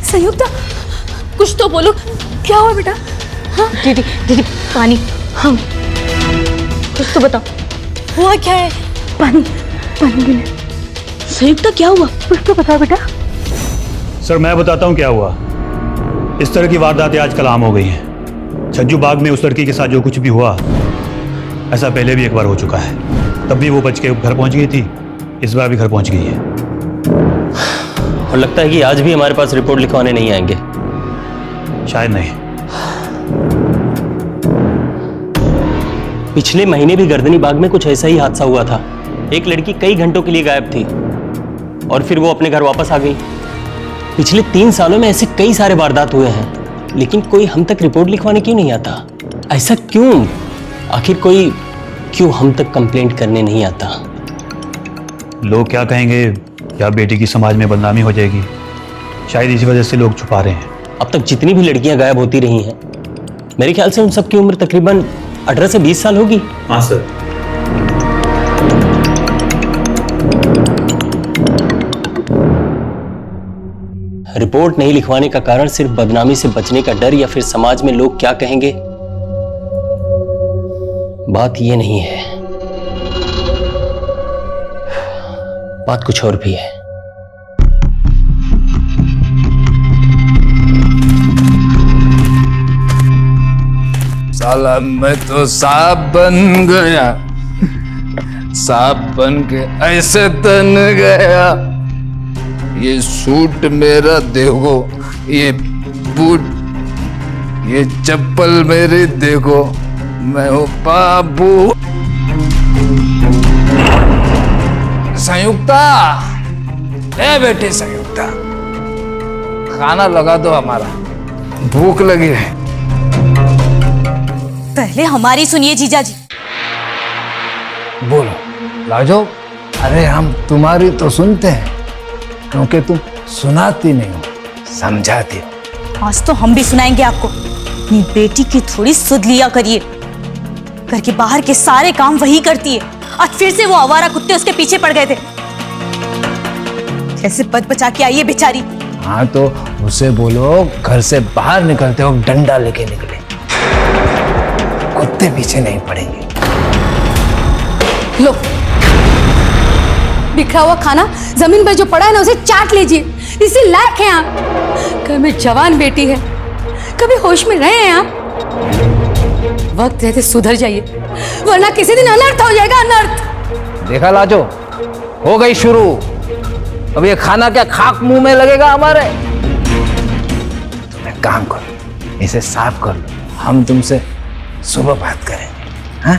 संयुक्ता, कुछ तो बोलो, क्या हुआ बेटा? हाँ दीदी दीदी पानी, हम कुछ तो बताओ, हुआ क्या है? पानी पानी भी नहीं। संयुक्ता क्या हुआ? कुछ तो बताओ बेटा। सर मैं बताता हूँ क्या हुआ। इस तरह की वारदातें आजकल आम हो गई हैं। छज्जू बाग में उस लड़की के साथ जो कुछ भी हुआ, ऐसा पहले भी एक बार हो चुका है। तब भी वो बच के घर पहुंच गई थी, इस बार भी घर पहुंच गई है। और लगता है कि आज भी हमारे पास रिपोर्ट लिखवाने नहीं आएंगे। शायद नहीं। पिछले महीने भी गर्दनी बाग में कुछ ऐसा ही हादसा हुआ था। एक लड़की कई घंटों के लिए गायब थी और फिर वो अपने घर वापस आ गई। पिछले 3 सालों में ऐसे कई सारे वारदात हुए हैं, लेकिन कोई हम तक रिपोर्ट लिखवाने क्यों नहीं आता? ऐसा क्यों? आखिर कोई क्यों हम तक कंप्लेंट करने नहीं आता? लोग क्या कहेंगे या बेटी की समाज में बदनामी हो जाएगी, शायद इसी वजह से लोग छुपा रहे हैं। अब तक जितनी भी लड़कियां गायब होती रही हैं, मेरे ख्याल से उन सबकी उम्र तकरीबन 18 से 20 साल होगी। हाँ सर। रिपोर्ट नहीं लिखवाने का कारण सिर्फ बदनामी से बचने का डर या फिर समाज में लोग क्या कहेंगे? बात ये नहीं है, बात कुछ और भी है। साला मैं तो सांप बन गया, सांप बन के ऐसे तन गया। ये सूट मेरा देखो, ये बूट, ये चप्पल मेरी देखो, मैं हूँ बाबू। संयुक्ता, ए बेटे संयुक्ता, खाना लगा दो, हमारा भूख लगी है। पहले हमारी सुनिए जीजाजी। बोलो लाजो। अरे हम तुम्हारी तो सुनते हैं, क्योंकि तुम सुनाती नहीं हो, समझाती हो। आज तो हम भी सुनाएंगे आपको। अपनी बेटी की थोड़ी सुध लिया करिए। घर के बाहर के सारे काम वही करती है, आज फिर से वो आवारा कुत्ते उसके पीछे पड़ गए थे। कैसे बच बचा के आई है बेचारी। हाँ तो उसे बोलो घर से बाहर निकलते हो डंडा लेके निकले, कुत्ते पीछे नहीं पड़ेंगे। लो, बिखरा हुआ खाना जमीन पर जो पड़ा है ना, उसे चाट लीजिए। इसी लायक है आप। घर में जवान बेटी है, कभी होश में रहे हैं आप? वक्त रहते सुधर जाइए, वरना किसी दिन अनर्थ हो जाएगा, अनर्थ। देखा लाजो, हो गई शुरू। अब ये खाना क्या खाक मुंह में लगेगा हमारे? तुम एक काम करो, इसे साफ कर लो, हम तुमसे सुबह बात करेंगे। हाँ?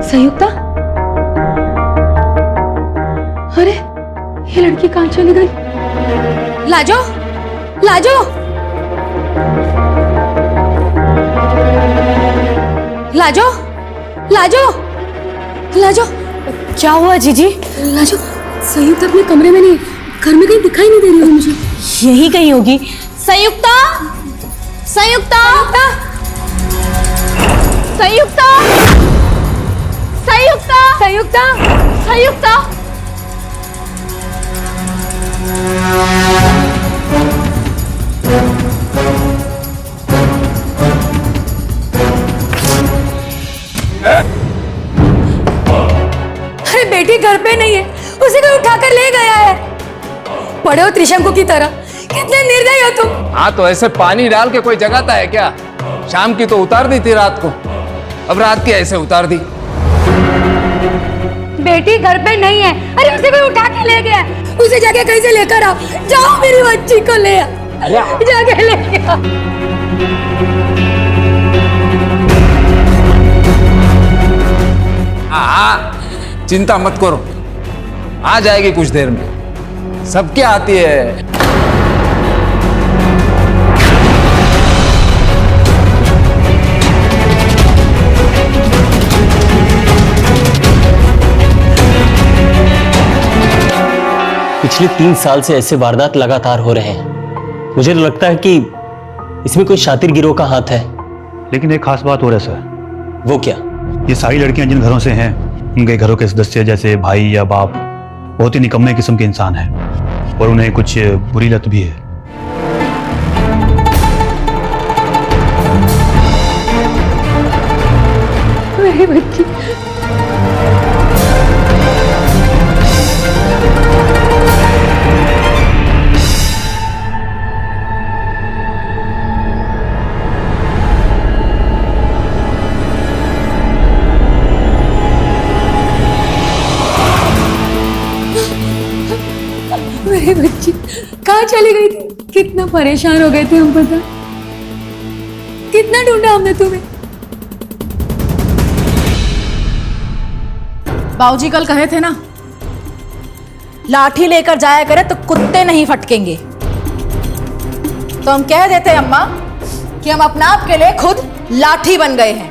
संयुक्ता, अरे ये लड़की कहाँ चली गई? लाजो, लाजो, लाजो, लाजो, लाजो। क्या हुआ जीजी? लाजो, संयुक्ता अपने कमरे में नहीं, घर में कहीं दिखाई नहीं दे रही है मुझे। यही कहीं होगी। संयुक्ता, संयुक्ता, संयुक्ता, संयुक्ता, संयुक्ता, संयुक्ता। अरे बेटी घर पे नहीं है, उसे कोई उठाकर ले गया है। पड़े हो त्रिशंकु की तरह, कितने निर्दयी हो तुम। हाँ तो ऐसे पानी डाल के कोई जगाता है क्या? शाम की तो उतार दी थी रात को, अब रात की ऐसे उतार दी। बेटी घर पे नहीं है, अरे उसे कोई उठा के ले गया। उसे जाके कहीं से लेकर आओ, जाओ मेरी बच्ची को ले आओ, जाके लेके आओ। हाँ चिंता मत करो, आ जाएगी कुछ देर में, सबके आती है। पिछले 3 साल से ऐसे वारदात लगातार हो रहे हैं। मुझे तो लगता है कि इसमें कोई शातिर गिरोह का हाथ है। लेकिन एक खास बात हो रहा है सर। वो क्या? ये सारी लड़कियां जिन घरों से हैं, उनके घरों के सदस्य जैसे भाई या बाप बहुत ही निकम्मे किस्म के इंसान हैं और उन्हें कुछ बुरी लत भी है। मेरी बच्ची, मेरी बच्ची कहाँ चली गई थी? कितना परेशान हो गए थे हम, पता? कितना ढूंढा हमने तुम्हें। बाबूजी कल कहे थे ना, लाठी लेकर जाया करे तो कुत्ते नहीं फटकेंगे। तो हम कह देते अम्मा कि हम अपने आप के लिए खुद लाठी बन गए हैं।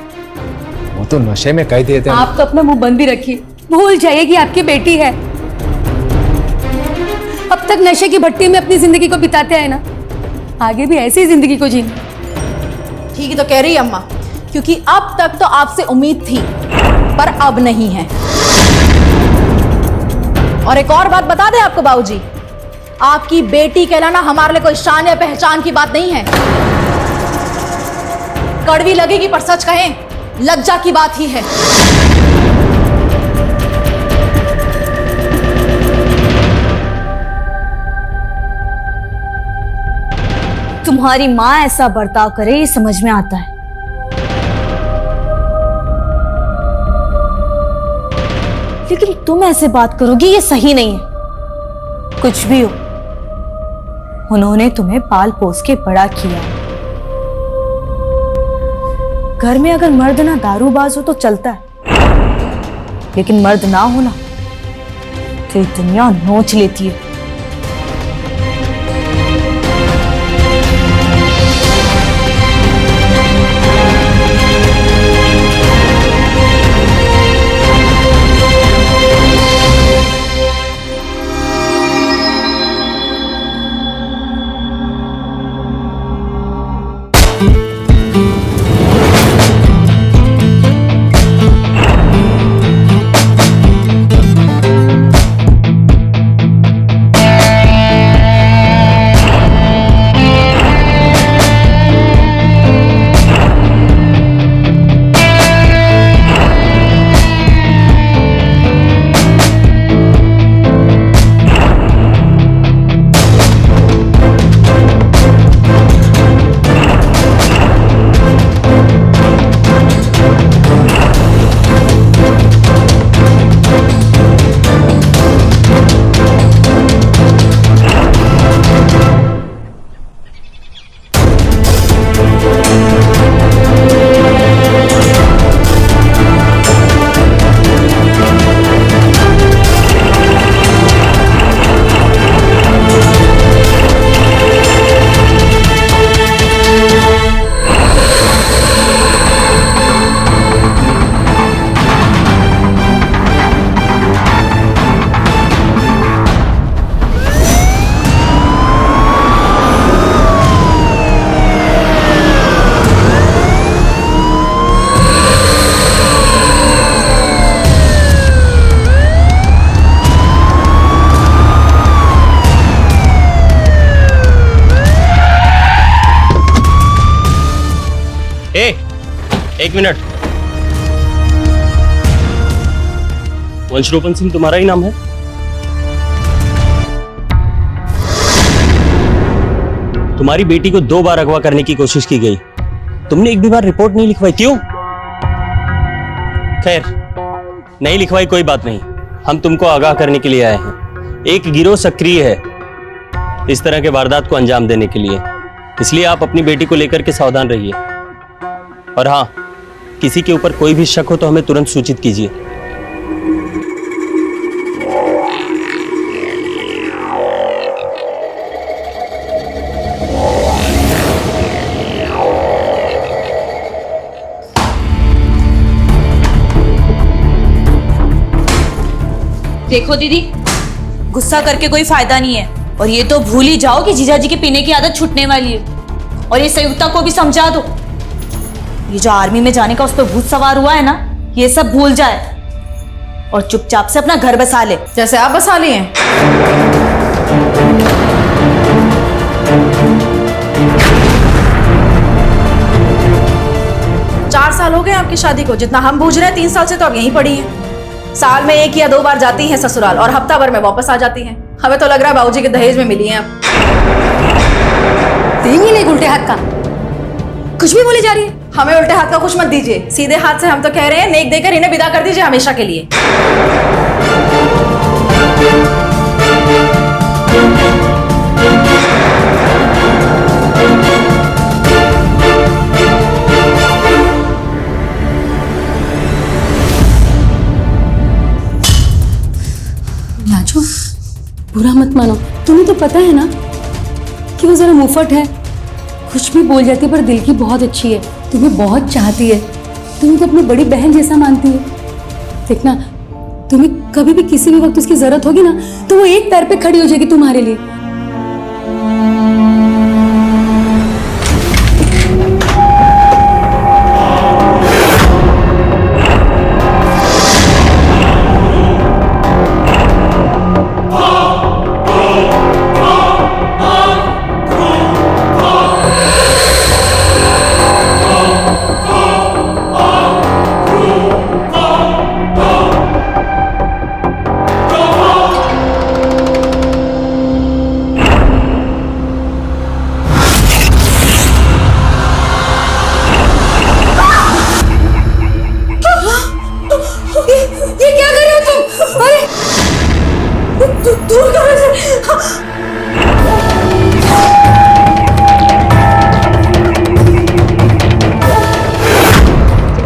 वो तो नशे में कह दिए थे। आप तो अपना मुंह बंद ही रखिए, भूल जाइए कि आपकी बेटी है। अब तक नशे की भट्टी में अपनी जिंदगी को बिताते आए ना, आगे भी ऐसी ही जिंदगी को जीना। ठीक ही तो कह रही है अम्मा, क्योंकि अब तक तो आपसे उम्मीद थी पर अब नहीं है। और एक और बात बता दें आपको बाबूजी, आपकी बेटी कहलाना हमारे लिए कोई शान या पहचान की बात नहीं है। कड़वी लगेगी पर सच कहें, लज्जा की बात ही है। तुम्हारी माँ ऐसा बर्ताव करे ये समझ में आता है, लेकिन तुम ऐसे बात करोगी ये सही नहीं है। कुछ भी हो, उन्होंने तुम्हें पाल पोस के बड़ा किया। घर में अगर मर्द ना दारूबाज हो तो चलता है, लेकिन मर्द ना हो ना तो ये दुनिया नोच लेती है। एक मिनट, वंशरूपन सिंह तुम्हारा ही नाम है? तुम्हारी बेटी को 2 बार अगवा करने की कोशिश की गई, तुमने एक भी बार रिपोर्ट नहीं लिखवाई, क्यों? खैर, नहीं लिखवाई कोई बात नहीं, हम तुमको आगाह करने के लिए आए हैं। एक गिरोह सक्रिय है इस तरह के वारदात को अंजाम देने के लिए, इसलिए आप अपनी बेटी को लेकर के सावधान रहिए। और हाँ, किसी के ऊपर कोई भी शक हो तो हमें तुरंत सूचित कीजिए। देखो दीदी, गुस्सा करके कोई फायदा नहीं है। और ये तो भूल ही जाओ कि जीजाजी के पीने की आदत छूटने वाली है। और ये संयुक्ता को भी समझा दो, ये जो आर्मी में जाने का उस पर भूत सवार हुआ है ना, ये सब भूल जाए और चुपचाप से अपना घर बसा ले, जैसे आप बसा लिए हैं। 4 साल हो गए आपकी शादी को, जितना हम बूझ रहे हैं 3 साल से तो अब यहीं पड़ी हैं। साल में 1 या 2 बार जाती हैं ससुराल और हफ्ता भर में वापस आ जाती हैं। हमें तो लग रहा है बाबूजी के दहेज में मिली हैं अब। देंगी नहीं उल्टे हाथ का, कुछ भी बोली जा रही है। हमें उल्टे हाथ का कुछ मत दीजिए, सीधे हाथ से हम तो कह रहे हैं नेक देकर इन्हें विदा कर दीजिए हमेशा के लिए। लाजो, बुरा मत मानो, तुम्हें तो पता है ना कि वो जरा मुफट है, कुछ भी बोल जाती है, पर दिल की बहुत अच्छी है, तुम्हें बहुत चाहती है, तुम्हें तो अपनी बड़ी बहन जैसा मानती है। देखना, तुम्हें कभी भी किसी भी वक्त उसकी जरूरत होगी ना, तो वो एक पैर पे खड़ी हो जाएगी तुम्हारे लिए। ये क्या कर रहे हो तुम? अरे दूर करो इसे।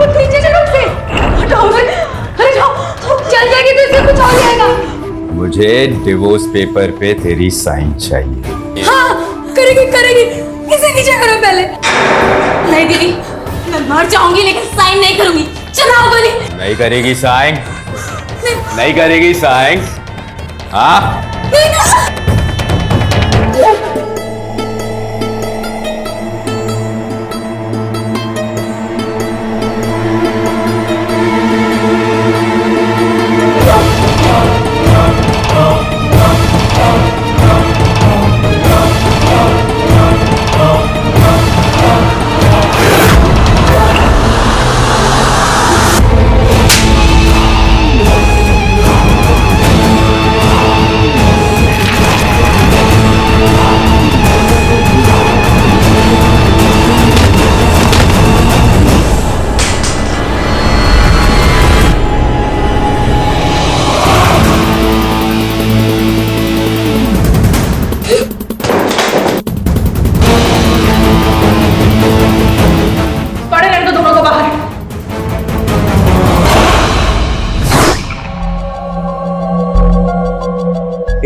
पीछे चलो उससे, हटाओ उसे। अरे जाओ, चल जाएगी तो इससे कुछ हो जाएगा। मुझे डिवोर्स पेपर पे तेरी साइन चाहिए। हाँ, करेगी करेगी, इसे नीचे करो पहले। नहीं दीदी, मैं मर जाऊंगी लेकिन साइन नहीं करूंगी। चलाओ गोली। नहीं करेगी साइन? नहीं करेगी साइन? हाँ?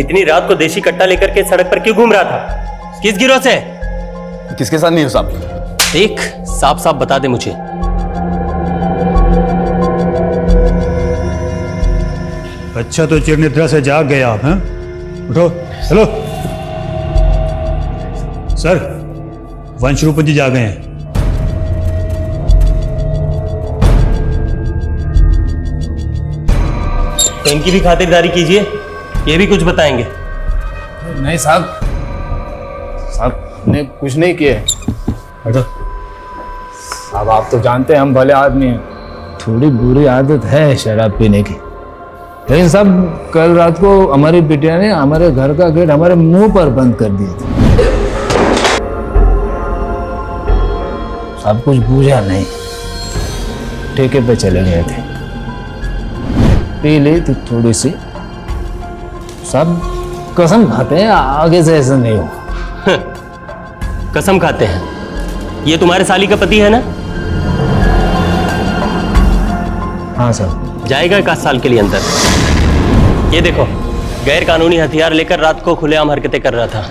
इतनी रात को देशी कट्टा लेकर के सड़क पर क्यों घूम रहा था? किस गिरोह से? किसके साथ नहीं हो साहब? देख, साफ साफ बता दे मुझे। अच्छा तो चिर निद्रा से जाग गए आप हैं? उठो, चलो। सर, वंशरूपन जी जाग गए हैं। तो इनकी भी खातिरदारी कीजिए, ये भी कुछ बताएंगे। नहीं साहब, साहब ने कुछ नहीं किया। हटो। अब आप तो जानते हैं हम भले आदमी हैं, थोड़ी बुरी आदत है शराब पीने की। लेकिन साहब, कल रात को हमारी बिटिया ने हमारे घर का गेट हमारे मुंह पर बंद कर दिया था। सब कुछ बूझा नहीं, ठेके पे चले गए थे, पी ली थी थोड़ी सी। सब कसम खाते हैं आगे से ऐसा नहीं हो। कसम खाते हैं? ये तुम्हारे साली का पति है ना? हाँ सर। जाएगा 1 साल के लिए अंदर। ये देखो, गैर कानूनी हथियार लेकर रात को खुलेआम हरकतें कर रहा था।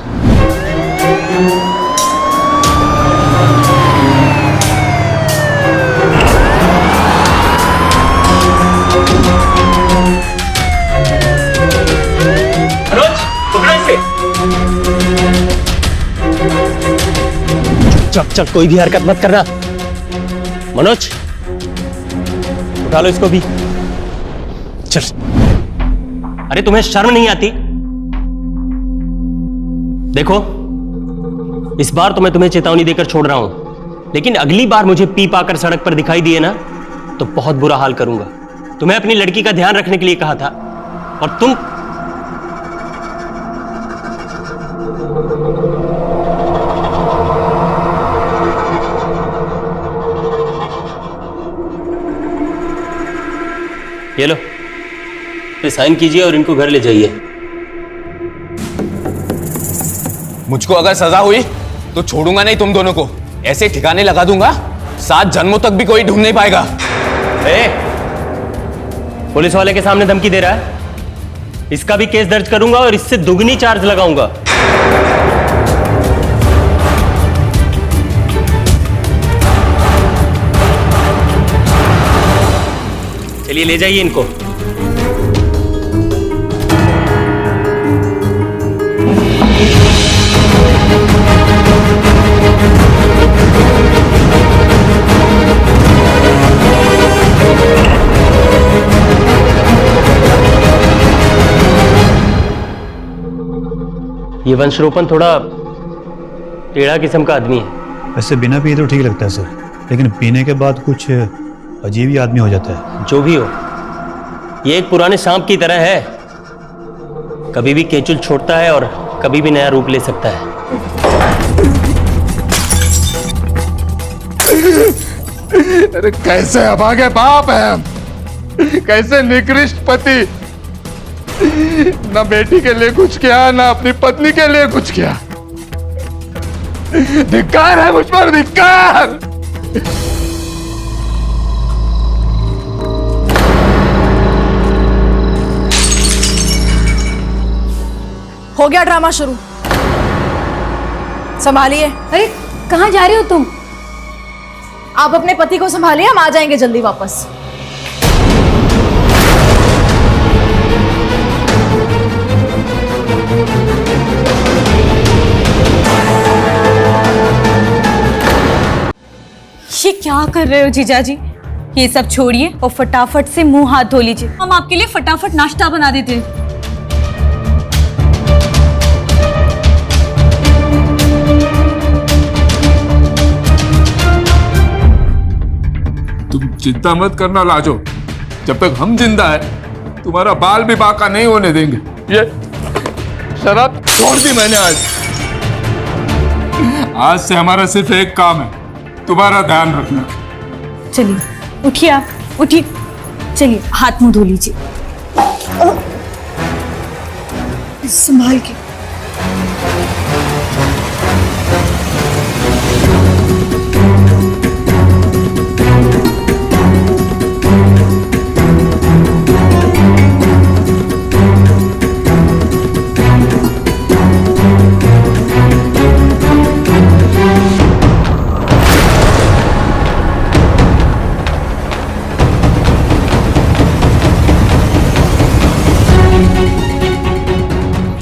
चल कोई भी हरकत मत करना। मनोज उठा लो इसको भी। चल। अरे तुम्हें शर्म नहीं आती? देखो इस बार तो मैं तुम्हें चेतावनी देकर छोड़ रहा हूं, लेकिन अगली बार मुझे पी पाकर सड़क पर दिखाई दिए ना तो बहुत बुरा हाल करूंगा। तुम्हें अपनी लड़की का ध्यान रखने के लिए कहा था और तुम ये लो, ये साइन कीजिए और इनको घर ले जाइए। मुझको अगर सजा हुई तो छोड़ूंगा नहीं तुम दोनों को, ऐसे ठिकाने लगा दूंगा 7 जन्मों तक भी कोई ढूंढ नहीं पाएगा। पुलिस वाले के सामने धमकी दे रहा है? इसका भी केस दर्ज करूंगा और इससे दुगनी चार्ज लगाऊंगा। चलिए ले जाइए इनको। ये वंशरोपण थोड़ा टेढ़ा किस्म का आदमी है। वैसे बिना पिए तो ठीक लगता है सर, लेकिन पीने के बाद कुछ अजीब ही आदमी हो जाता है। जो भी हो, ये एक पुराने सांप की तरह है, कभी भी केचुल छोड़ता है और कभी भी नया रूप ले सकता है। अरे कैसे अभागे बाप है हम, कैसे निकृष्ट पति, ना बेटी के लिए कुछ किया ना अपनी पत्नी के लिए कुछ किया। धिक्कार है मुझ पर, धिक्कार। हो गया ड्रामा शुरू, संभालिए। अरे कहाँ जा रहे हो तुम? आप अपने पति को संभालिए, हम आ जाएंगे जल्दी वापस। ये क्या कर रहे हो जीजा जी? ये सब छोड़िए और फटाफट से मुंह हाथ धो लीजिए। हम आपके लिए फटाफट नाश्ता बना देते हैं। तुम चिंता मत करना लाजो, जब तक हम जिंदा है तुम्हारा बाल भी बाका नहीं होने देंगे। ये शराब छोड़ दी मैंने आज से हमारा सिर्फ एक काम है, तुम्हारा ध्यान रखना। चलिए उठिए, आप उठिए, चलिए हाथ मुंह धो लीजिए, संभाल के।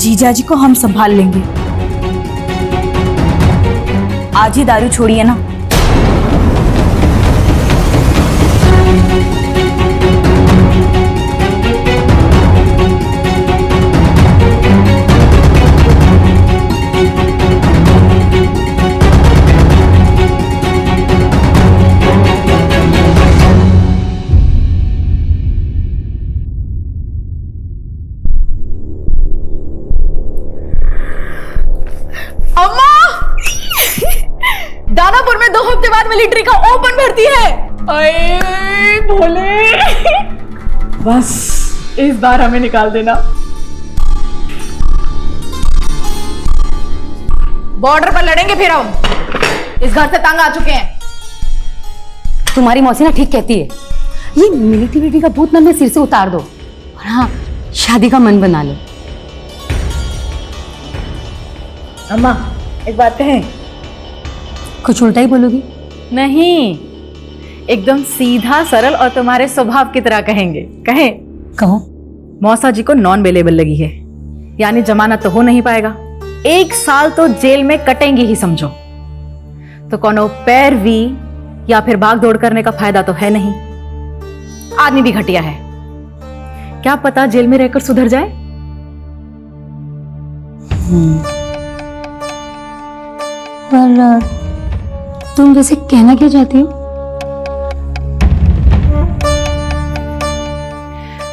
जीजा जी को हम संभाल लेंगे। आज ही दारू छोड़िए ना। दानापुर में 2 हफ्ते बाद मिलिट्री का ओपन भर्ती है। अरे भोले, बस इस बार हमें निकाल देना। बॉर्डर पर लड़ेंगे फिर हम, इस घर से तंग आ चुके हैं। तुम्हारी मौसी ना ठीक कहती है, ये मिलिट्री का भूत ना मेरे सिर से उतार दो और हाँ शादी का मन बना लो। अम्मा एक बात कहें? कुछ उल्टा ही बोलोगी? नहीं, एकदम सीधा सरल और तुम्हारे स्वभाव की तरह कहेंगे। कहें? कहो। मौसा जी को नॉन अवेलेबल लगी है, यानी जमानत तो हो नहीं पाएगा, 1 साल तो जेल में कटेंगे ही समझो। तो कोनो पैरवी या फिर भाग दौड़ करने का फायदा तो है नहीं। आदमी भी घटिया है, क्या पता जेल में रहकर सुधर जाए। पर तुम वैसे कहना क्या चाहती हो?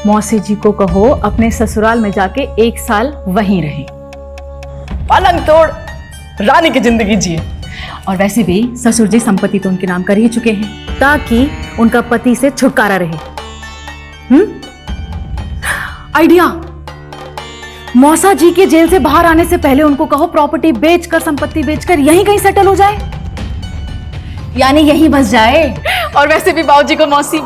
मौसी जी को कहो अपने ससुराल में जाके 1 साल वहीं रहे, पलंग तोड़ रानी की जिंदगी जिए। और वैसे भी ससुर जी संपत्ति तो उनके नाम कर ही चुके हैं, ताकि उनका पति से छुटकारा रहे। आइडिया, मौसा जी के जेल से बाहर आने से पहले उनको कहो प्रॉपर्टी बेचकर, संपत्ति बेचकर यहीं कहीं सेटल हो जाए, यानी यहीं बस जाए। और वैसे भी बाबूजी को मौसी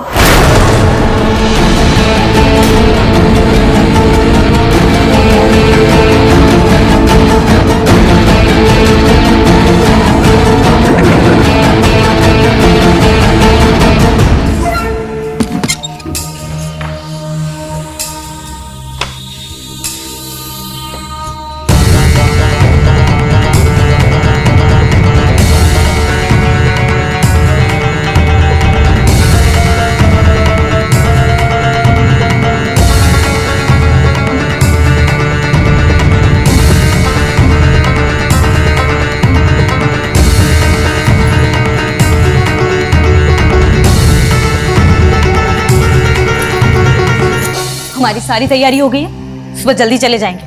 हमारी सारी तैयारी हो गई है, सुबह जल्दी चले जाएंगे।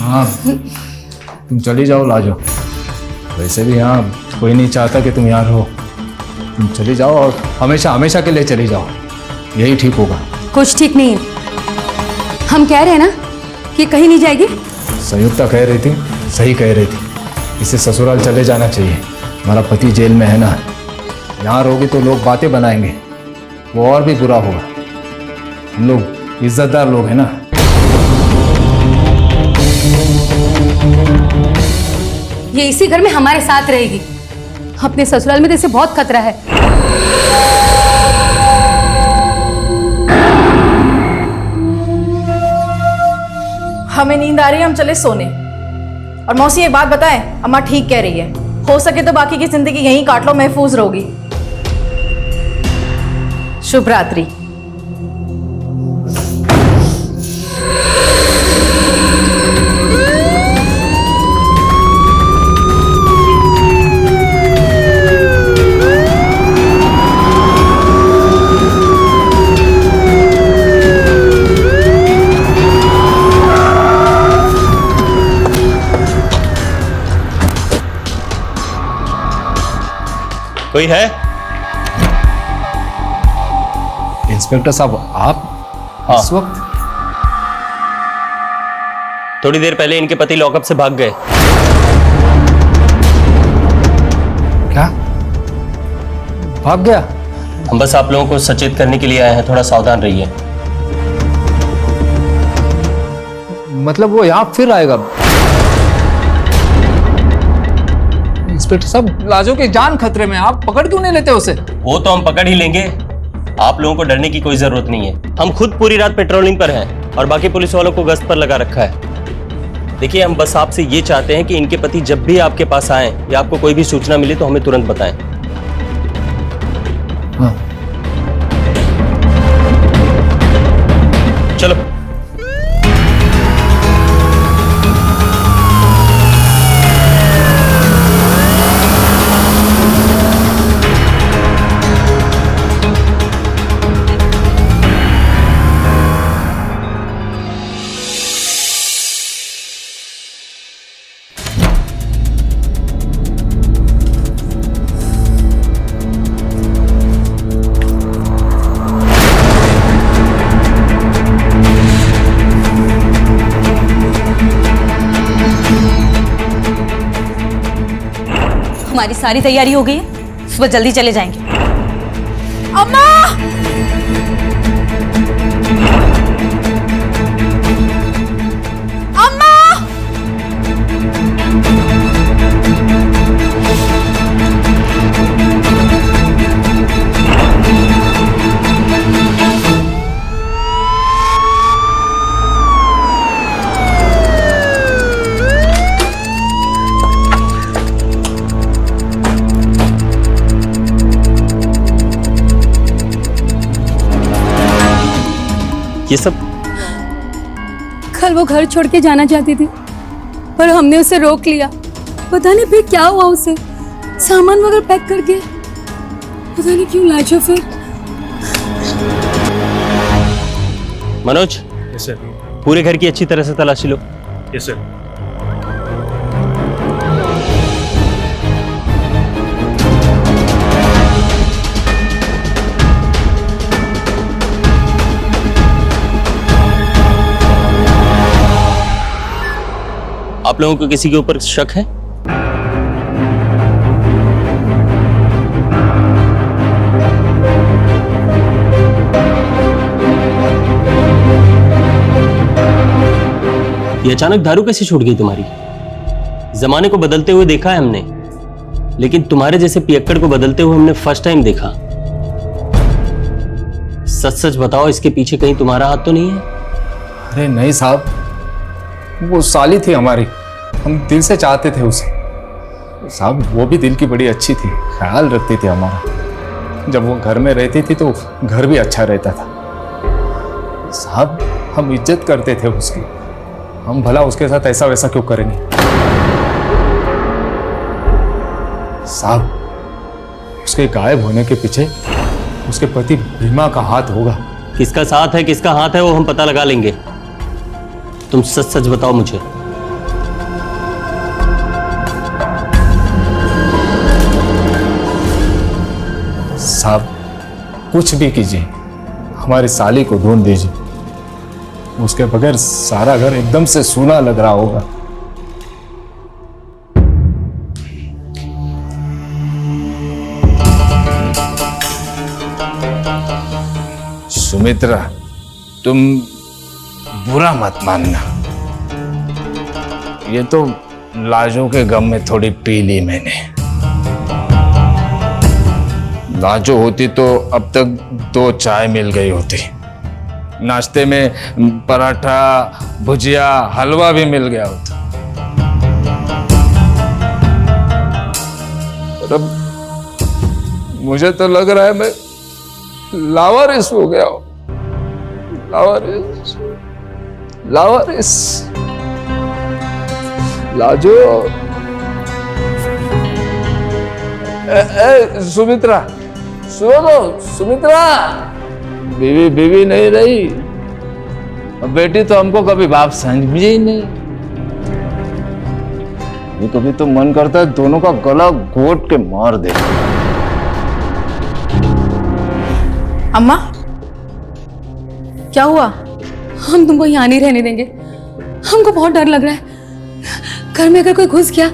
हाँ, तुम चली जाओ लाजो। वैसे भी यहाँ कोई नहीं चाहता कि तुम यहाँ रहो। तुम चली जाओ और हमेशा हमेशा के लिए चली जाओ, यही ठीक होगा। कुछ ठीक नहीं है। हम कह रहे हैं ना कि कहीं नहीं जाएगी। संयुक्ता कह रही थी, सही कह रही थी, इसे ससुराल चले जाना चाहिए। हमारा पति जेल में है ना, यहाँ रहोगी तो लोग बातें बनाएंगे, वो और भी बुरा होगा। हम लोग इज्जतदार लोग हैं ना। ये इसी घर में हमारे साथ रहेगी, अपने ससुराल में तो इसे बहुत खतरा है। हमें नींद आ रही है, हम चले सोने। और मौसी एक बात बताएं, अम्मा ठीक कह रही है, हो सके तो बाकी की जिंदगी यहीं काट लो, महफूज रहोगी। शुभ रात्रि। कोई है? इंस्पेक्टर साहब, आप हाँ। इस वक्त? थोड़ी देर पहले इनके पति लॉकअप से भाग गए। क्या भाग गया? हम बस आप लोगों को सचेत करने के लिए आए हैं, थोड़ा सावधान रहिए। मतलब वो यहाँ फिर आएगा? इंस्पेक्टर साहब, लाजो की जान खतरे में, आप पकड़ क्यों नहीं लेते उसे? वो तो हम पकड़ ही लेंगे, आप लोगों को डरने की कोई जरूरत नहीं है। हम खुद पूरी रात पेट्रोलिंग पर हैं और बाकी पुलिस वालों को गश्त पर लगा रखा है। देखिए, हम बस आपसे ये चाहते हैं कि इनके पति जब भी आपके पास आए या आपको कोई भी सूचना मिले तो हमें तुरंत बताएं। हाँ। चलो। हमारी सारी तैयारी हो गई है, सुबह जल्दी चले जाएंगे। अम्मा! अम्मा! ये सब कल वो घर छोड़ के जाना चाहती थी, पर हमने उसे रोक लिया। पता नहीं फिर क्या हुआ उसे, सामान वगैरह पैक करके पता नहीं क्यों लाजो फिर। Manoj, yes sir. पूरे घर की अच्छी तरह से तलाशी लो। Yes sir. आप लोगों को किसी के ऊपर शक है? ये अचानक दारू कैसे छूट गई तुम्हारी? जमाने को बदलते हुए देखा है हमने, लेकिन तुम्हारे जैसे पियक्कड़ को बदलते हुए हमने फर्स्ट टाइम देखा। सच सच बताओ, इसके पीछे कहीं तुम्हारा हाथ तो नहीं है? अरे नहीं साहब, वो साली थी हमारी, हम दिल से चाहते थे उसे। साहब वो भी दिल की बड़ी अच्छी थी, ख्याल रखती थी हमारा। जब वो घर में रहती थी तो घर भी अच्छा रहता था। साहब हम इज्जत करते थे उसकी, हम भला उसके साथ ऐसा वैसा क्यों करेंगे? साहब उसके गायब होने के पीछे उसके पति भीमा का हाथ होगा। किसका साथ है किसका हाथ है वो हम पता लगा लेंगे। तुम सच सच बताओ मुझे। साहब कुछ भी कीजिए, हमारी साली को ढूंढ दीजिए। उसके बगैर सारा घर एकदम से सूना लग रहा होगा। सुमित्रा, तुम बुरा मत मानना, ये तो लाजो के गम में थोड़ी पी ली मैंने। लाजो होती तो अब तक 2 चाय मिल गई होती, नाश्ते में पराठा, भुजिया, हलवा भी मिल गया होता। और अब मुझे तो लग रहा है मैं लावारिस हो गया हूं। लावारिस, लावारिस। लाजो, सुमित्रा, सुनो, सुमित्रा, बीवी बीवी नहीं रही, बेटी तो हमको कभी बाप समझी ही नहीं। कभी तो मन करता है दोनों का गला घोट के मार दे। अम्मा क्या हुआ? हम तुमको यहाँ नहीं रहने देंगे, हमको बहुत डर लग रहा है। घर में अगर कोई घुस गया,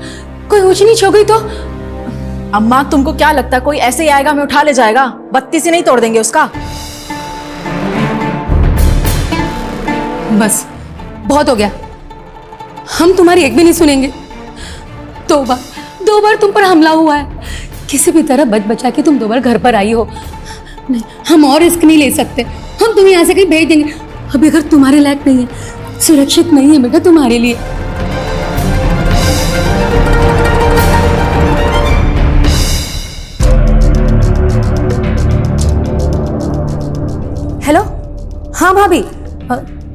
कोई ऊंच नीच हो गई तो? अम्मा तुमको क्या लगता है कोई ऐसे ही आएगा, हमें उठा ले जाएगा? बत्ती से नहीं तोड़ देंगे उसका? बस बहुत हो गया, हम तुम्हारी एक भी नहीं सुनेंगे। 2 बार तुम पर हमला हुआ है, किसी भी तरह बच बचा के तुम 2 बार घर पर आई हो। नहीं, हम और रिस्क नहीं ले सकते, हम तुम्हें यहाँ से कहीं भेज देंगे। अभी अगर तुम्हारे लायक नहीं है, सुरक्षित नहीं है बेटा तुम्हारे लिए। हेलो, हाँ भाभी,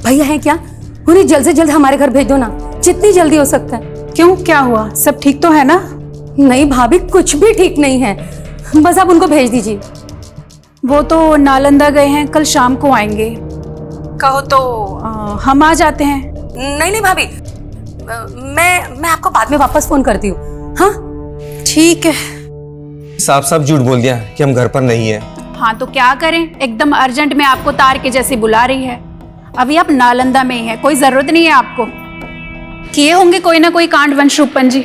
भैया हैं क्या? उन्हें जल्द से जल्द हमारे घर भेज दो ना, जितनी जल्दी हो सकता है। क्यों, क्या हुआ? सब ठीक तो है ना? नहीं भाभी, कुछ भी ठीक नहीं है, बस आप उनको भेज दीजिए। वो तो नालंदा गए हैं, कल शाम को आएंगे। कहो तो हम आ जाते हैं। नहीं भाभी, मैं आपको बाद में वापस फोन करती हूँ। हाँ ठीक है। साफ साफ झूठ बोल दिया कि हम घर पर नहीं है। हाँ तो क्या करें, एकदम अर्जेंट में आपको तार के जैसे बुला रही है। अभी आप नालंदा में ही है, कोई जरूरत नहीं है आपको। किए होंगे कोई ना कोई कांड वंश रूपन जी।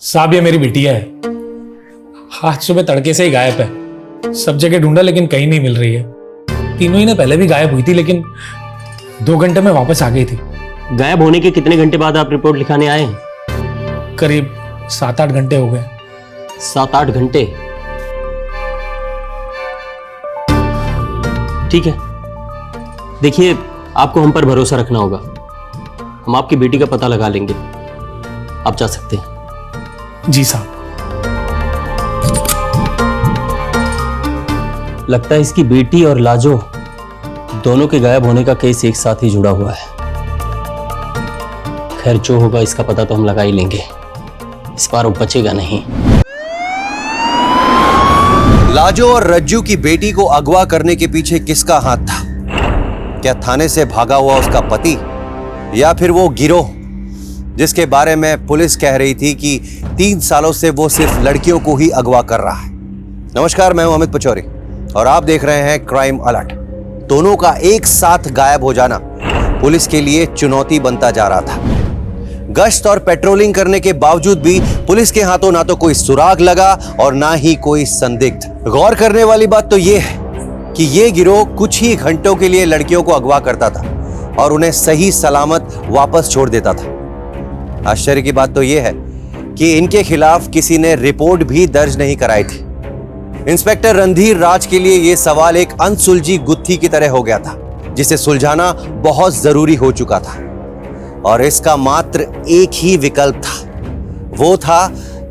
साहब ये मेरी बिटिया है, आज सुबह तड़के से ही गायब है। सब जगह ढूंढा लेकिन कहीं नहीं मिल रही है। 3 महीने पहले भी गायब हुई थी, लेकिन 2 घंटे में वापस आ गई थी। गायब होने के कितने घंटे बाद आप रिपोर्ट लिखाने आए हैं? करीब 7-8 घंटे हो गए। 7-8 घंटे? ठीक है, देखिए आपको हम पर भरोसा रखना होगा। हम आपकी बेटी का पता लगा लेंगे, आप जा सकते हैं। जी साहब। लगता है इसकी बेटी और लाजो दोनों के गायब होने का केस एक साथ ही जुड़ा हुआ है। खैर जो होगा इसका पता तो हम लगा ही लेंगे, इस बार वो बचेगा नहीं। लाजो और रज्जू की बेटी को अगवा करने के पीछे किसका हाथ था? क्या थाने से भागा हुआ उसका पति, या फिर वो गिरोह जिसके बारे में पुलिस कह रही थी कि 3 सालों से वो सिर्फ लड़कियों को ही अगवा कर रहा है? नमस्कार, मैं हूं अमित पचौरी और आप देख रहे हैं क्राइम अलर्ट। दोनों का एक साथ गायब हो जाना पुलिस के लिए चुनौती बनता जा रहा था। गश्त और पेट्रोलिंग करने के बावजूद भी पुलिस के हाथों ना तो कोई सुराग लगा और ना ही कोई संदिग्ध। गौर करने वाली बात तो यह है कि यह गिरोह कुछ ही घंटों के लिए लड़कियों को अगवा करता था और उन्हें सही सलामत वापस छोड़ देता था। आश्चर्य की बात तो यह है कि इनके खिलाफ किसी ने रिपोर्ट भी दर्ज नहीं कराई थी। इंस्पेक्टर रणधीर राज के लिए यह सवाल एक अनसुलझी गुत्थी की तरह हो गया था, जिसे सुलझाना बहुत जरूरी हो चुका था और इसका मात्र एक ही विकल्प था। वो था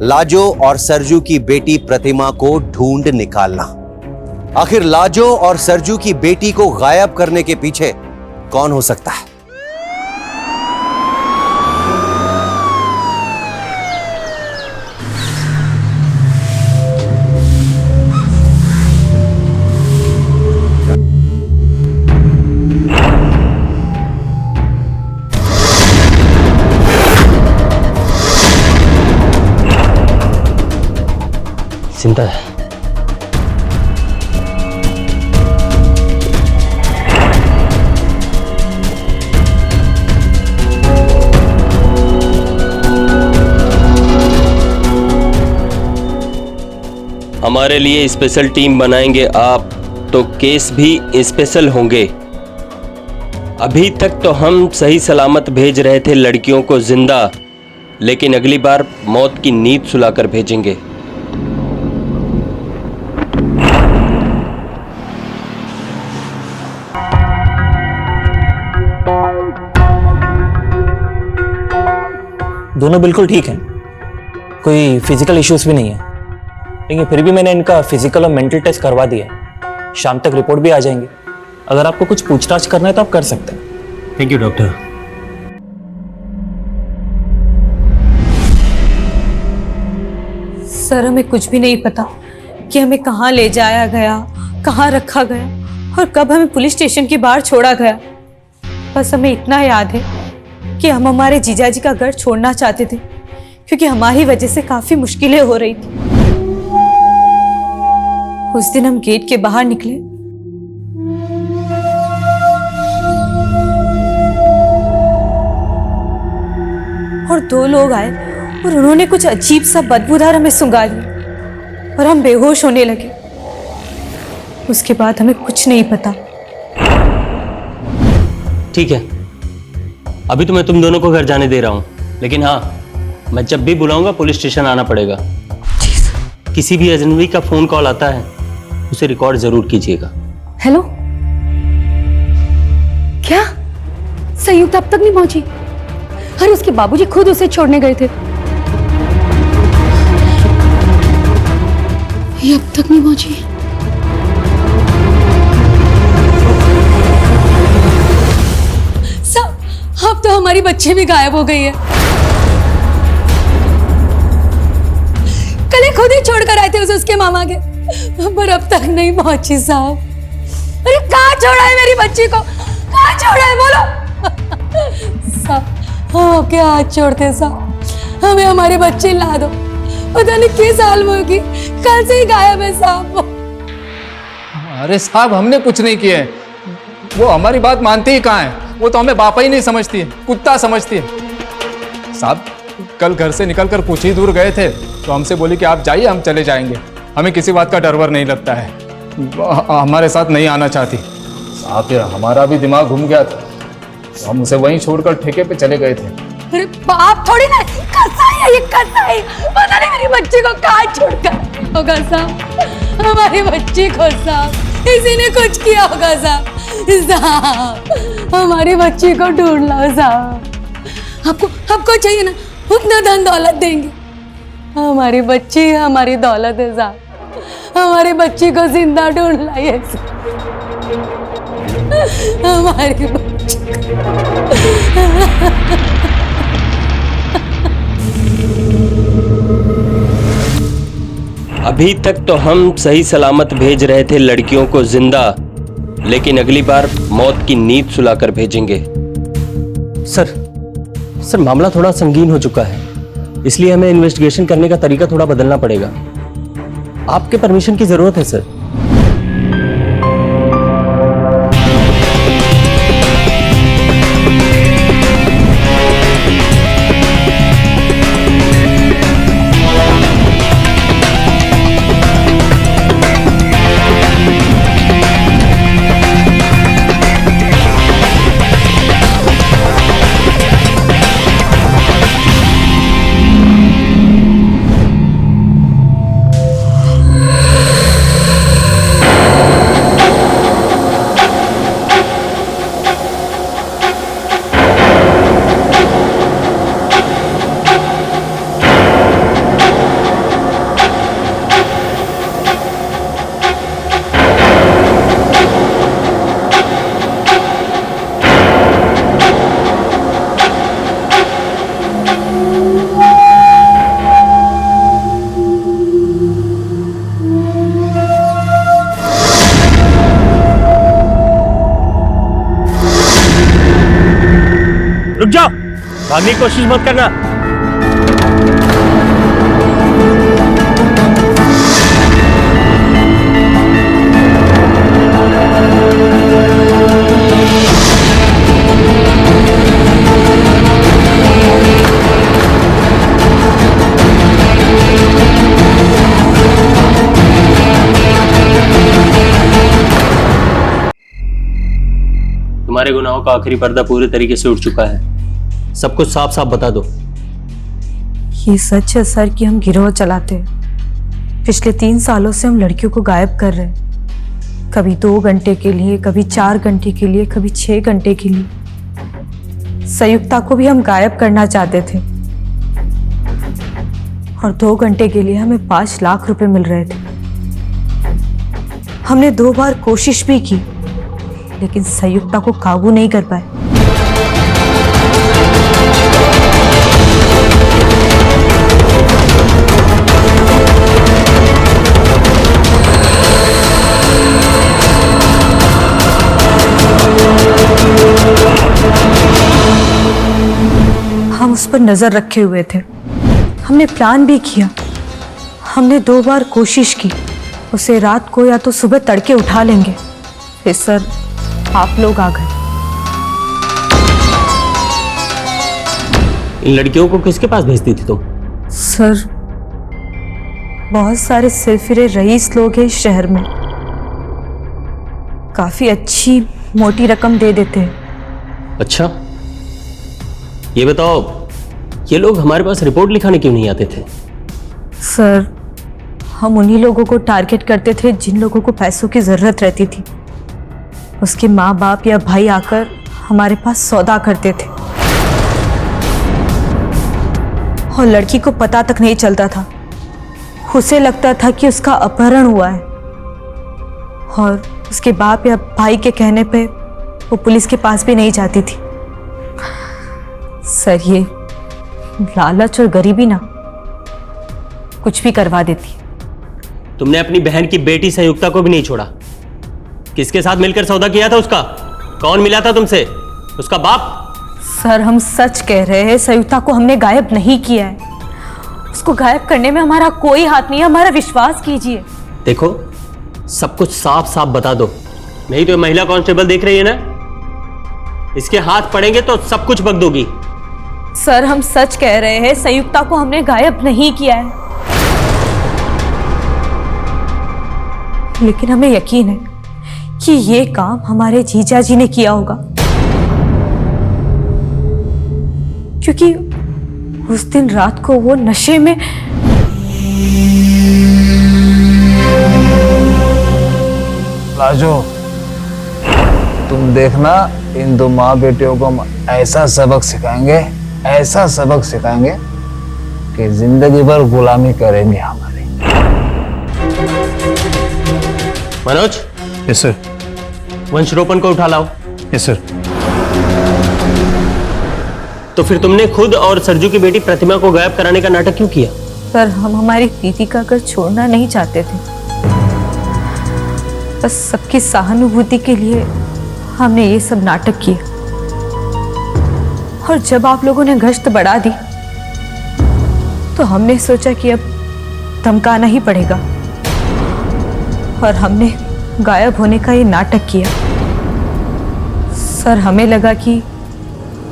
लाजो और सरजू की बेटी प्रतिमा को ढूंढ निकालना। आखिर लाजो और सरजू की बेटी को गायब करने के पीछे कौन हो सकता है? जिंदा है। हमारे लिए स्पेशल टीम बनाएंगे आप तो केस भी स्पेशल होंगे। अभी तक तो हम सही सलामत भेज रहे थे लड़कियों को जिंदा, लेकिन अगली बार मौत की नींद सुलाकर भेजेंगे। दोनों बिल्कुल ठीक हैं, कोई फिजिकल इश्यूज भी नहीं है, लेकिन फिर भी मैंने इनका फिजिकल और मेंटल टेस्ट करवा दिया है। शाम तक रिपोर्ट भी आ जाएंगी। अगर आपको कुछ पूछताछ करना है तो आप कर सकते हैं। Thank you doctor. सर, हमें कुछ भी नहीं पता कि हमें कहाँ ले जाया गया, कहाँ रखा गया और कब हमें पुलिस स्टेशन के बाहर छोड़ा गया। बस हमें इतना याद है कि हम हमारे जीजाजी का घर छोड़ना चाहते थे क्योंकि हमारी वजह से काफी मुश्किलें हो रही थी। उस दिन हम गेट के बाहर निकले और 2 लोग आए और उन्होंने कुछ अजीब सा बदबूदार हमें सुंघा लिया और हम बेहोश होने लगे। उसके बाद हमें कुछ नहीं पता। ठीक है, अभी तो मैं तुम दोनों को घर जाने दे रहा हूं, लेकिन हाँ, मैं जब भी बुलाऊंगा पुलिस स्टेशन आना पड़ेगा। किसी भी अजनबी का फोन कॉल आता है उसे रिकॉर्ड जरूर कीजिएगा। हेलो, क्या संयुक्त अब तक नहीं पहुंची? अरे उसके बाबूजी खुद उसे छोड़ने गए थे। ये अब तक नहीं पहुंची। सब अब तो हमारी बच्ची भी गायब हो गई है। कल ही खुद ही छोड़कर आए थे उसे उसके मामा के, पर अब तक नहीं पहुंची साहब। अरे कहाँ छोड़ा है मेरी बच्ची को? कहाँ छोड़ा है बोलो साहब। हाँ, क्या हाथ छोड़ते साहब, हमें हमारी बच्ची ला दो। पता नहीं किस हाल में होगी, कल से ही गायब है साहब। अरे साहब, हमने कुछ नहीं किया है। वो हमारी बात मानती ही कहाँ है? वो तो हमें बापा ही नहीं समझती है, कुत्ता समझती है। साहब, कल घर से निकलकर कुछ ही दूर गए थे तो हमसे बोली कि आप जाइए, हम चले जाएंगे। हमें किसी बात का डर वर नहीं लगता है। हमारे साथ नहीं आना चाहती साहब। फिर हमारा भी दिमाग घूम गया था, तो हम उसे वहीं छोड़कर ठेके पे चले गए थे। अरे बाप थोड़ी ना, कसाई है ये, कसाई। पता नहीं मेरी बच्ची को कहाँ छोड़कर होगा साहब, हमारी बच्ची को साहब इसी ने कुछ किया होगा साहब। साहब, हमारी बच्ची को ढूंढ लो साहब। आपको चाहिए ना उतना धन दौलत देंगे। हमारी बच्ची हमारी दौलत है साहब। हमारे बच्चे को जिंदा ढूंढ लाइए सर। हमारे बच्चे अभी तक तो हम सही सलामत भेज रहे थे लड़कियों को जिंदा, लेकिन अगली बार मौत की नींद सुलाकर भेजेंगे। सर मामला थोड़ा संगीन हो चुका है, इसलिए हमें इन्वेस्टिगेशन करने का तरीका थोड़ा बदलना पड़ेगा। आपके परमिशन की जरूरत है सर। रुक जाओ, भागने की कोशिश मत करना। तुम्हारे गुनाहों का आखिरी पर्दा पूरे तरीके से उठ चुका है। सब कुछ साफ साफ बता दो। ये सच है सर कि हम गिरोह चलाते हैं। पिछले 3 सालों से हम लड़कियों को गायब कर रहे हैं, कभी 2 घंटे के लिए, कभी 4 घंटे के लिए, कभी 6 घंटे के लिए। संयुक्ता को भी हम गायब करना चाहते थे और 2 घंटे के लिए हमें 5 लाख रुपए मिल रहे थे। हमने 2 बार कोशिश भी की, लेकिन संयुक्ता को काबू नहीं कर पाए। हम उस पर नजर रखे हुए थे, हमने प्लान भी किया, हमने 2 बार कोशिश की उसे रात को या तो सुबह तड़के उठा लेंगे। फिर सर आप लोग आ गए। इन लड़कियों को किसके पास भेजती थी तुम? सर बहुत सारे सिरफिरे रईस लोग हैं इस शहर में, काफी अच्छी मोटी रकम दे देते हैं। अच्छा, ये बताओ ये लोग हमारे पास रिपोर्ट लिखाने क्यों नहीं आते थे? सर हम उन्हीं लोगों को टारगेट करते थे जिन लोगों को पैसों की जरूरत रहती थी। उसके माँ बाप या भाई आकर हमारे पास सौदा करते थे और लड़की को पता तक नहीं चलता था। उसे लगता था कि उसका अपहरण हुआ है और उसके बाप या भाई के कहने पे वो पुलिस के पास भी नहीं जाती थी। सर ये लालच और गरीबी ना कुछ भी करवा देती। तुमने अपनी बहन की बेटी संयुक्ता को भी नहीं छोड़ा। किसके साथ मिलकर सौदा किया था उसका? कौन मिला था तुमसे? उसका बाप? सर हम सच कह रहे हैं, संयुक्ता को हमने गायब नहीं किया है। उसको गायब करने में हमारा कोई हाथ नहीं है, हमारा विश्वास कीजिए। देखो सब कुछ साफ साफ बता दो, नहीं तो महिला कांस्टेबल देख रही है ना, इसके हाथ पड़ेंगे तो सब कुछ बक दोगी। सर हम सच कह रहे हैं, संयुक्ता को हमने गायब नहीं किया है, लेकिन हमें यकीन है कि ये काम हमारे जीजा जी ने किया होगा, क्योंकि उस दिन रात को वो नशे में। लाजो तुम देखना, इन 2 माँ बेटियों को हम ऐसा सबक सिखाएंगे, ऐसा सबक सिखाएंगे कि जिंदगी भर गुलामी करेंगे हमारी। मनोज। Yes sir. वंशरोपण को उठा लाओ। Yes sir. तो फिर तुमने खुद और सरजू की बेटी प्रतिमा को गायब कराने का नाटक क्यों किया? सर, हम हमारी दीदी का घर छोड़ना नहीं चाहते थे, बस सबकी सहानुभूति के लिए हमने ये सब नाटक किए। और जब आप लोगों ने गश्त बढ़ा दी तो हमने सोचा कि अब धमकाना ही पड़ेगा, और हमने गायब होने का ये नाटक किया। सर, हमें लगा कि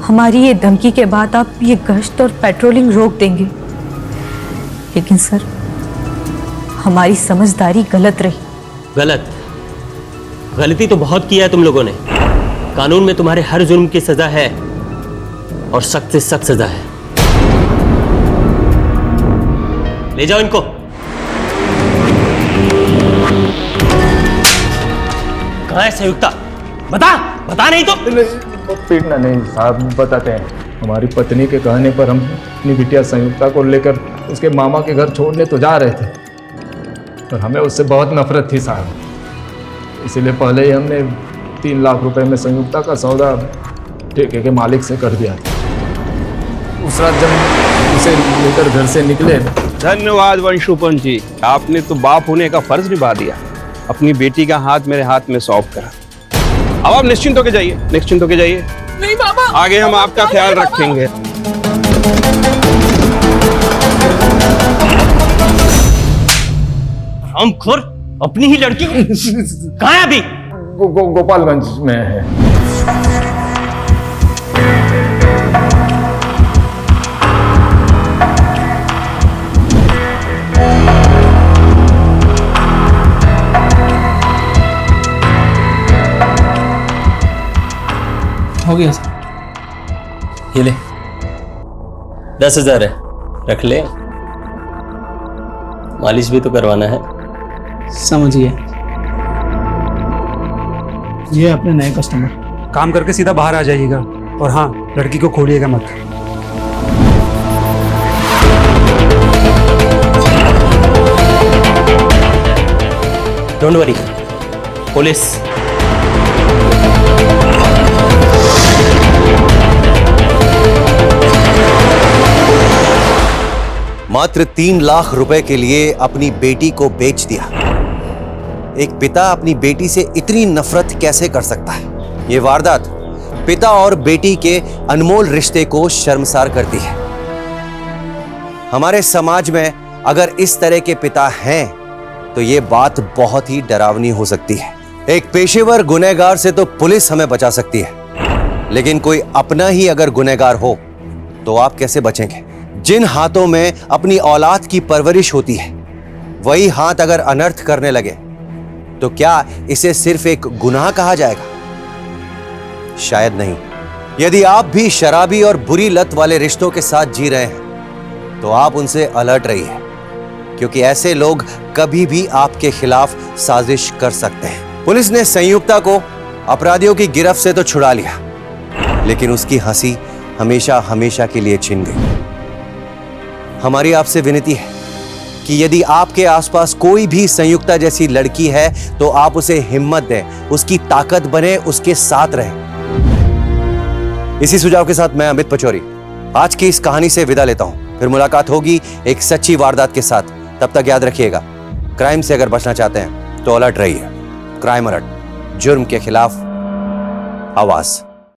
हमारी ये धमकी के बाद आप ये गश्त और पेट्रोलिंग रोक देंगे, लेकिन सर हमारी समझदारी गलत रही। गलती तो बहुत किया है तुम लोगों ने। कानून में तुम्हारे हर जुर्म की सजा है, और सख्त से सख्त सजा है। ले जाओ इनको। कहां है संयुक्ता? बता नहीं तो। पीटना नहीं साहब, बताते हैं। हमारी पत्नी के कहने पर हम अपनी बिटिया संयुक्ता को लेकर उसके मामा के घर छोड़ने तो जा रहे थे, पर हमें उससे बहुत नफरत थी साहब। इसीलिए पहले ही हमने 3 लाख रुपए में संयुक्ता का सौदा ठेके के मालिक से कर दिया था। उस रात जब उसे लेकर घर से निकले। धन्यवाद वंशरूपन जी, आपने तो बाप होने का फर्ज निभा दिया। अपनी बेटी का हाथ मेरे हाथ में सौंप करा। अब आप निश्चिंत होकर जाइए, निश्चिंत होकर जाइए। नहीं बाबा, आगे हम आपका ख्याल रखेंगे। हमखोर अपनी ही लड़की कहाँ है अभी? गोपालगंज में है। हो गया सर। ये ले 10,000 है, रख ले। मालिश भी तो करवाना है। समझिए, ये अपने नए कस्टमर। काम करके सीधा बाहर आ जाइएगा, और हाँ, लड़की को खोलिएगा मत। Don't worry, police. मात्र 3 लाख रुपए के लिए अपनी बेटी को बेच दिया। एक पिता अपनी बेटी से इतनी नफरत कैसे कर सकता है? ये वारदात पिता और बेटी के अनमोल रिश्ते को शर्मसार करती है। हमारे समाज में अगर इस तरह के पिता हैं तो ये बात बहुत ही डरावनी हो सकती है। एक पेशेवर गुनहगार से तो पुलिस हमें बचा सकती है, लेकिन कोई अपना ही अगर गुनहगार हो तो आप कैसे बचेंगे? जिन हाथों में अपनी औलाद की परवरिश होती है, वही हाथ अगर अनर्थ करने लगे तो क्या इसे सिर्फ एक गुनाह कहा जाएगा? शायद नहीं। यदि आप भी शराबी और बुरी लत वाले रिश्तों के साथ जी रहे हैं तो आप उनसे अलर्ट रहिए, क्योंकि ऐसे लोग कभी भी आपके खिलाफ साजिश कर सकते हैं। पुलिस ने संयुक्ता को अपराधियों की गिरफ्त से तो छुड़ा लिया, लेकिन उसकी हंसी हमेशा हमेशा के लिए छिन गई। हमारी आपसे विनती है कि यदि आपके आसपास कोई भी संयुक्ता जैसी लड़की है तो आप उसे हिम्मत दें, उसकी ताकत बने, उसके साथ रहें। इसी सुझाव के साथ मैं अमित पचौरी आज की इस कहानी से विदा लेता हूं। फिर मुलाकात होगी एक सच्ची वारदात के साथ। तब तक याद रखिएगा, क्राइम से अगर बचना चाहते हैं तो अलर्ट रहिए। क्राइम अलर्ट, जुर्म के खिलाफ आवाज।